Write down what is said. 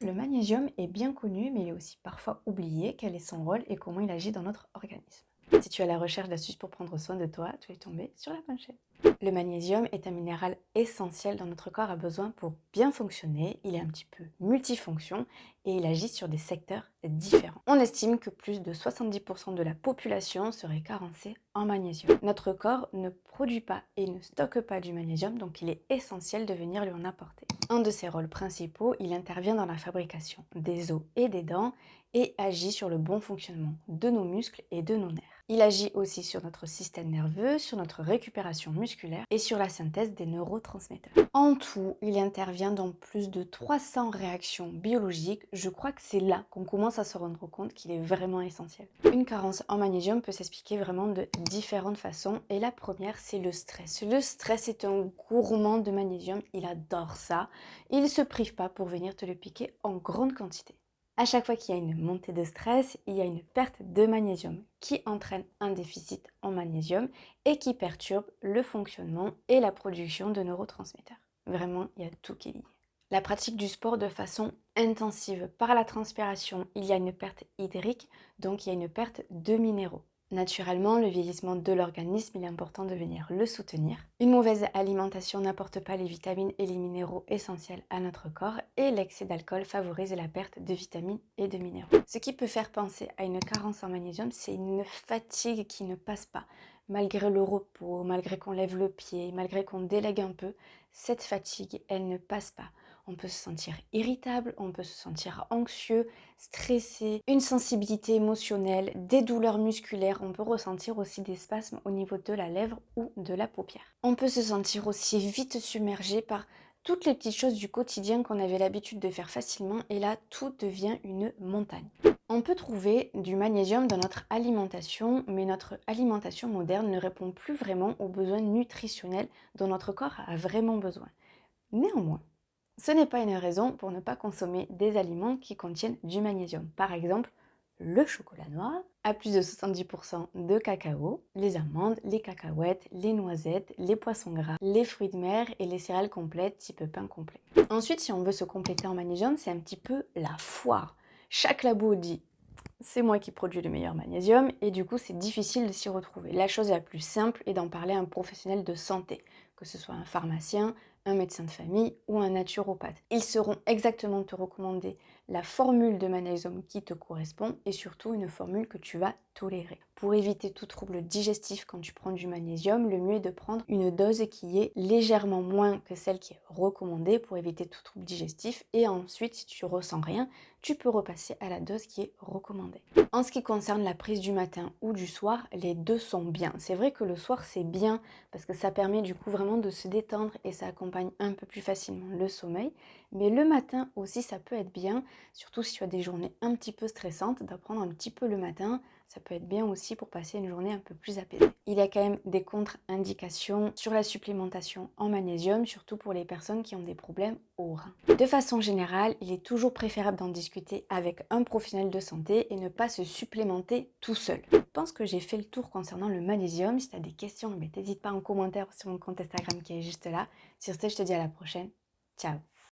Le magnésium est bien connu, mais il est aussi parfois oublié. Quel est son rôle et comment il agit dans notre organisme? Si tu es à la recherche d'astuces pour prendre soin de toi, tu es tombé sur la bonne chaîne. Le magnésium est un minéral essentiel dont notre corps a besoin pour bien fonctionner. Il est un petit peu multifonction et il agit sur des secteurs différents. On estime que plus de 70% de la population serait carencée en magnésium. Notre corps ne produit pas et ne stocke pas du magnésium, donc il est essentiel de venir lui en apporter. Un de ses rôles principaux, il intervient dans la fabrication des os et des dents et agit sur le bon fonctionnement de nos muscles et de nos nerfs. Il agit aussi sur notre système nerveux, sur notre récupération musculaire et sur la synthèse des neurotransmetteurs. En tout, il intervient dans plus de 300 réactions biologiques. Je crois que c'est là qu'on commence à se rendre compte qu'il est vraiment essentiel. Une carence en magnésium peut s'expliquer vraiment de différentes façons et la première, c'est le stress. Le stress est un gourmand de magnésium, il adore ça. Il ne se prive pas pour venir te le piquer en grande quantité. À chaque fois qu'il y a une montée de stress, il y a une perte de magnésium qui entraîne un déficit en magnésium et qui perturbe le fonctionnement et la production de neurotransmetteurs. Vraiment, il y a tout qui est lié. La pratique du sport de façon intensive par la transpiration, il y a une perte hydrique, donc il y a une perte de minéraux. Naturellement, le vieillissement de l'organisme, il est important de venir le soutenir. Une mauvaise alimentation n'apporte pas les vitamines et les minéraux essentiels à notre corps et l'excès d'alcool favorise la perte de vitamines et de minéraux. Ce qui peut faire penser à une carence en magnésium, c'est une fatigue qui ne passe pas. Malgré le repos, malgré qu'on lève le pied, malgré qu'on délègue un peu, cette fatigue, elle ne passe pas. On peut se sentir irritable, on peut se sentir anxieux, stressé, une sensibilité émotionnelle, des douleurs musculaires, on peut ressentir aussi des spasmes au niveau de la lèvre ou de la paupière. On peut se sentir aussi vite submergé par toutes les petites choses du quotidien qu'on avait l'habitude de faire facilement et là tout devient une montagne. On peut trouver du magnésium dans notre alimentation, mais notre alimentation moderne ne répond plus vraiment aux besoins nutritionnels dont notre corps a vraiment besoin. Néanmoins, ce n'est pas une raison pour ne pas consommer des aliments qui contiennent du magnésium. Par exemple, le chocolat noir à plus de 70% de cacao, les amandes, les cacahuètes, les noisettes, les poissons gras, les fruits de mer et les céréales complètes type pain complet. Ensuite, si on veut se compléter en magnésium, c'est un petit peu la foire. Chaque labo dit c'est moi qui produis le meilleur magnésium et du coup c'est difficile de s'y retrouver. La chose la plus simple est d'en parler à un professionnel de santé, que ce soit un pharmacien, un médecin de famille ou un naturopathe. Ils sauront exactement te recommander la formule de magnésium qui te correspond et surtout une formule que tu vas tolérer. Pour éviter tout trouble digestif quand tu prends du magnésium, le mieux est de prendre une dose qui est légèrement moins que celle qui est recommandée pour éviter tout trouble digestif et ensuite si tu ressens rien, tu peux repasser à la dose qui est recommandée. En ce qui concerne la prise du matin ou du soir, les deux sont bien. C'est vrai que le soir c'est bien parce que ça permet du coup vraiment de se détendre et ça accompagne un peu plus facilement le sommeil. Mais le matin aussi ça peut être bien, surtout si tu as des journées un petit peu stressantes, d'apprendre un petit peu le matin. Ça peut être bien aussi pour passer une journée un peu plus apaisée. Il y a quand même des contre-indications sur la supplémentation en magnésium, surtout pour les personnes qui ont des problèmes aux reins. De façon générale, il est toujours préférable d'en discuter avec un professionnel de santé et ne pas se supplémenter tout seul. Je pense que j'ai fait le tour concernant le magnésium. Si tu as des questions, n'hésite pas en commentaire sur mon compte Instagram qui est juste là. Sur ce, je te dis à la prochaine. Ciao!